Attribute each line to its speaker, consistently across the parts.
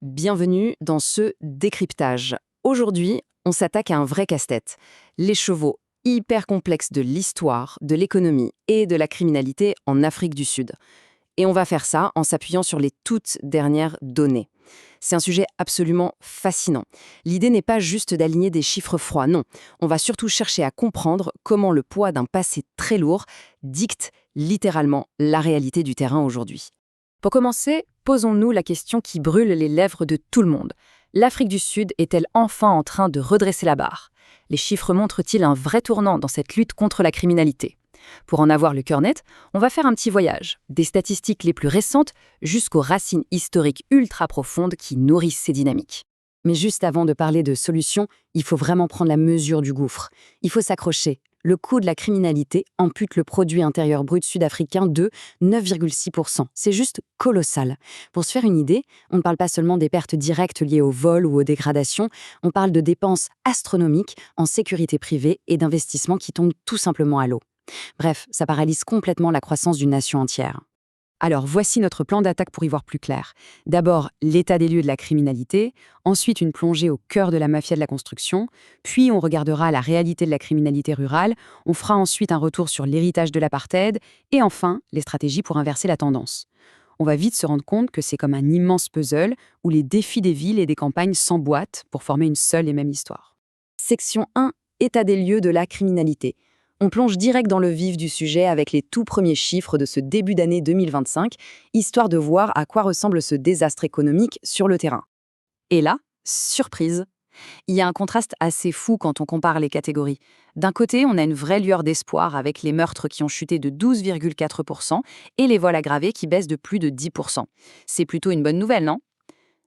Speaker 1: Bienvenue dans ce décryptage. Aujourd'hui, on s'attaque à un vrai casse-tête. L'écheveau hyper complexe de l'histoire, de l'économie et de la criminalité en Afrique du Sud. Et on va faire ça en s'appuyant sur les toutes dernières données. C'est un sujet absolument fascinant. L'idée n'est pas juste d'aligner des chiffres froids, non. On va surtout chercher à comprendre comment le poids d'un passé très lourd dicte littéralement la réalité du terrain aujourd'hui. Pour commencer, posons-nous la question qui brûle les lèvres de tout le monde. L'Afrique du Sud est-elle enfin en train de redresser la barre? Les chiffres montrent-ils un vrai tournant dans cette lutte contre la criminalité? Pour en avoir le cœur net, on va faire un petit voyage, des statistiques les plus récentes jusqu'aux racines historiques ultra profondes qui nourrissent ces dynamiques. Mais juste avant de parler de solutions, il faut vraiment prendre la mesure du gouffre. Il faut s'accrocher. Le coût de la criminalité ampute le produit intérieur brut sud-africain de 9,6%. C'est juste colossal. Pour se faire une idée, on ne parle pas seulement des pertes directes liées au vol ou aux dégradations, on parle de dépenses astronomiques en sécurité privée et d'investissements qui tombent tout simplement à l'eau. Bref, ça paralyse complètement la croissance d'une nation entière. Alors voici notre plan d'attaque pour y voir plus clair. D'abord, l'état des lieux de la criminalité, ensuite une plongée au cœur de la mafia de la construction, puis on regardera la réalité de la criminalité rurale, on fera ensuite un retour sur l'héritage de l'apartheid, et enfin, les stratégies pour inverser la tendance. On va vite se rendre compte que c'est comme un immense puzzle où les défis des villes et des campagnes s'emboîtent pour former une seule et même histoire. Section 1, état des lieux de la criminalité. On plonge direct dans le vif du sujet avec les tout premiers chiffres de ce début d'année 2025, histoire de voir à quoi ressemble ce désastre économique sur le terrain. Et là, surprise, il y a un contraste assez fou quand on compare les catégories. D'un côté, on a une vraie lueur d'espoir avec les meurtres qui ont chuté de 12,4% et les vols aggravés qui baissent de plus de 10%. C'est plutôt une bonne nouvelle, non?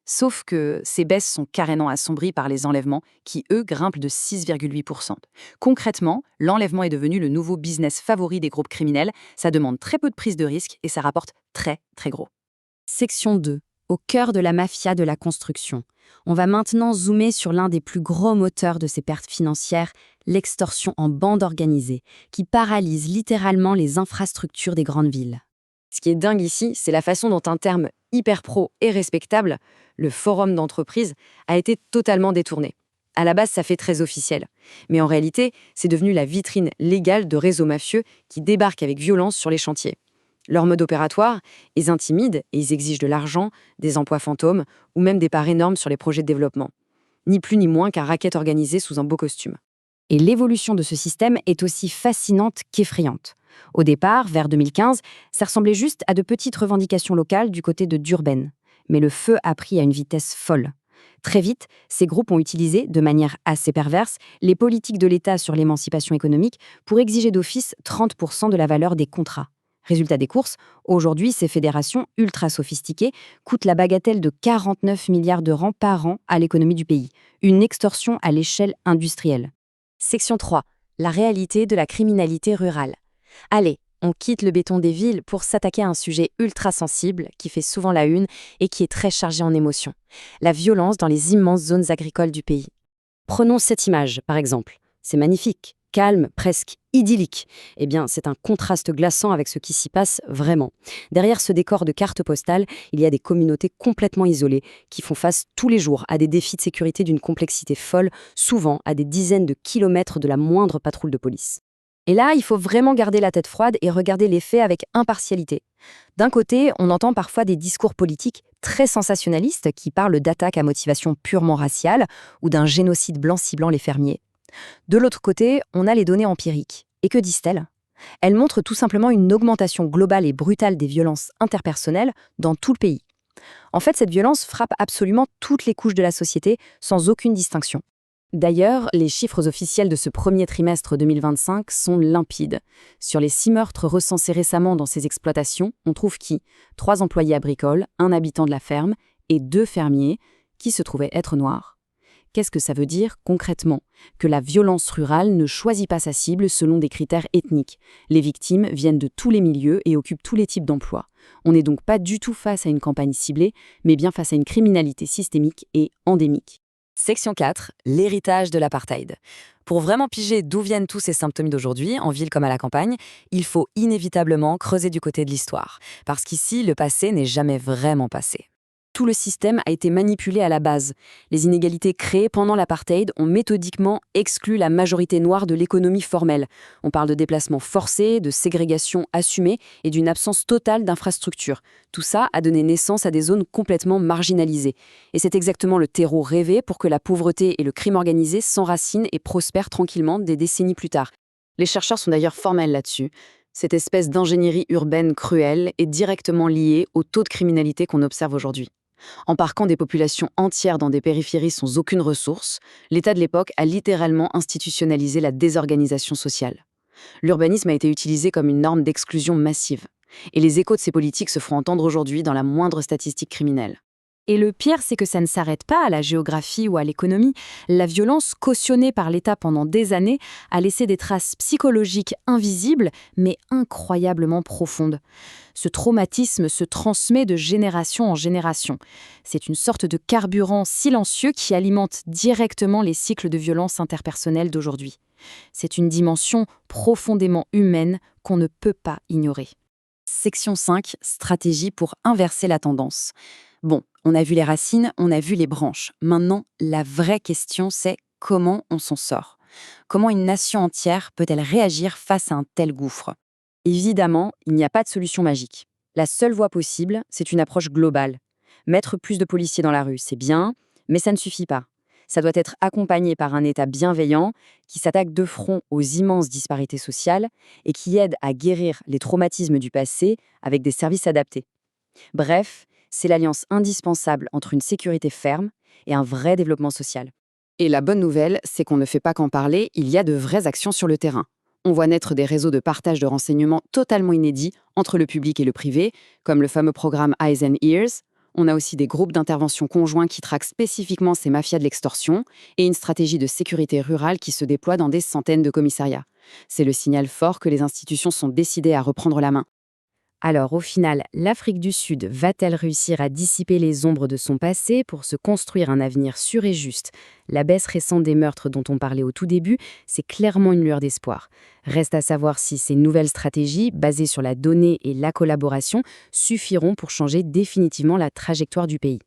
Speaker 1: Sauf que ces baisses sont carrément assombries par les enlèvements qui, eux, grimpent de 6,8%. Concrètement, l'enlèvement est devenu le nouveau business favori des groupes criminels, ça demande très peu de prise de risque et ça rapporte très, très gros. Section 2. Au cœur de la mafia de la construction. On va maintenant zoomer sur l'un des plus gros moteurs de ces pertes financières, l'extorsion en bande organisée, qui paralyse littéralement les infrastructures des grandes villes. Ce qui est dingue ici, c'est la façon dont un terme hyper pro et respectable, le forum d'entreprise, a été totalement détourné. À la base, ça fait très officiel. Mais en réalité, c'est devenu la vitrine légale de réseaux mafieux qui débarquent avec violence sur les chantiers. Leur mode opératoire, ils intimident et ils exigent de l'argent, des emplois fantômes ou même des parts énormes sur les projets de développement. Ni plus ni moins qu'un racket organisé sous un beau costume. Et l'évolution de ce système est aussi fascinante qu'effrayante. Au départ, vers 2015, ça ressemblait juste à de petites revendications locales du côté de Durban. Mais le feu a pris à une vitesse folle. Très vite, ces groupes ont utilisé, de manière assez perverse, les politiques de l'État sur l'émancipation économique pour exiger d'office 30% de la valeur des contrats. Résultat des courses, aujourd'hui, ces fédérations ultra sophistiquées coûtent la bagatelle de 49 milliards de rands par an à l'économie du pays. Une extorsion à l'échelle industrielle. Section 3. La réalité de la criminalité rurale. Allez, on quitte le béton des villes pour s'attaquer à un sujet ultra sensible qui fait souvent la une et qui est très chargé en émotions. La violence dans les immenses zones agricoles du pays. Prenons cette image, par exemple. C'est magnifique, calme, presque idyllique. Eh bien, c'est un contraste glaçant avec ce qui s'y passe vraiment. Derrière ce décor de carte postale, il y a des communautés complètement isolées qui font face tous les jours à des défis de sécurité d'une complexité folle, souvent à des dizaines de kilomètres de la moindre patrouille de police. Et là, il faut vraiment garder la tête froide et regarder les faits avec impartialité. D'un côté, on entend parfois des discours politiques très sensationnalistes qui parlent d'attaques à motivation purement raciale ou d'un génocide blanc ciblant les fermiers. De l'autre côté, on a les données empiriques. Et que disent-elles? Elles montrent tout simplement une augmentation globale et brutale des violences interpersonnelles dans tout le pays. En fait, cette violence frappe absolument toutes les couches de la société, sans aucune distinction. D'ailleurs, les chiffres officiels de ce premier trimestre 2025 sont limpides. Sur les 6 meurtres recensés récemment dans ces exploitations, on trouve 3 employés agricoles, un habitant de la ferme et 2 fermiers qui se trouvaient être noirs. Qu'est-ce que ça veut dire concrètement? Que la violence rurale ne choisit pas sa cible selon des critères ethniques. Les victimes viennent de tous les milieux et occupent tous les types d'emplois. On n'est donc pas du tout face à une campagne ciblée, mais bien face à une criminalité systémique et endémique. Section 4, l'héritage de l'apartheid. Pour vraiment piger d'où viennent tous ces symptômes d'aujourd'hui, en ville comme à la campagne, il faut inévitablement creuser du côté de l'histoire. Parce qu'ici, le passé n'est jamais vraiment passé. tout le système a été manipulé à la base. Les inégalités créées pendant l'apartheid ont méthodiquement exclu la majorité noire de l'économie formelle. On parle de déplacements forcés, de ségrégation assumée et d'une absence totale d'infrastructures. Tout ça a donné naissance à des zones complètement marginalisées. Et c'est exactement le terreau rêvé pour que la pauvreté et le crime organisé s'enracinent et prospèrent tranquillement des décennies plus tard. Les chercheurs sont d'ailleurs formels là-dessus. Cette espèce d'ingénierie urbaine cruelle est directement liée au taux de criminalité qu'on observe aujourd'hui. En parquant des populations entières dans des périphéries sans aucune ressource, l'État de l'époque a littéralement institutionnalisé la désorganisation sociale. L'urbanisme a été utilisé comme une norme d'exclusion massive. Et les échos de ces politiques se font entendre aujourd'hui dans la moindre statistique criminelle. Et le pire, c'est que ça ne s'arrête pas à la géographie ou à l'économie. La violence cautionnée par l'État pendant des années a laissé des traces psychologiques invisibles, mais incroyablement profondes. Ce traumatisme se transmet de génération en génération. C'est une sorte de carburant silencieux qui alimente directement les cycles de violence interpersonnelle d'aujourd'hui. C'est une dimension profondément humaine qu'on ne peut pas ignorer. Section 5, stratégie pour inverser la tendance. Bon, on a vu les racines, on a vu les branches. Maintenant, la vraie question, c'est comment on s'en sort? Comment une nation entière peut-elle réagir face à un tel gouffre? Évidemment, il n'y a pas de solution magique. La seule voie possible, c'est une approche globale. Mettre plus de policiers dans la rue, c'est bien, mais ça ne suffit pas. Ça doit être accompagné par un État bienveillant qui s'attaque de front aux immenses disparités sociales et qui aide à guérir les traumatismes du passé avec des services adaptés. Bref, c'est l'alliance indispensable entre une sécurité ferme et un vrai développement social. Et la bonne nouvelle, c'est qu'on ne fait pas qu'en parler, il y a de vraies actions sur le terrain. On voit naître des réseaux de partage de renseignements totalement inédits entre le public et le privé, comme le fameux programme Eyes and Ears. On a aussi des groupes d'intervention conjoints qui traquent spécifiquement ces mafias de l'extorsion et une stratégie de sécurité rurale qui se déploie dans des centaines de commissariats. C'est le signal fort que les institutions sont décidées à reprendre la main. Alors, au final, l'Afrique du Sud va-t-elle réussir à dissiper les ombres de son passé pour se construire un avenir sûr et juste? La baisse récente des meurtres dont on parlait au tout début, c'est clairement une lueur d'espoir. Reste à savoir si ces nouvelles stratégies, basées sur la donnée et la collaboration, suffiront pour changer définitivement la trajectoire du pays.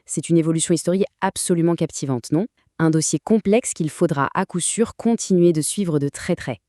Speaker 1: C'est une évolution historique absolument captivante, non? Un dossier complexe qu'il faudra à coup sûr continuer de suivre de très près.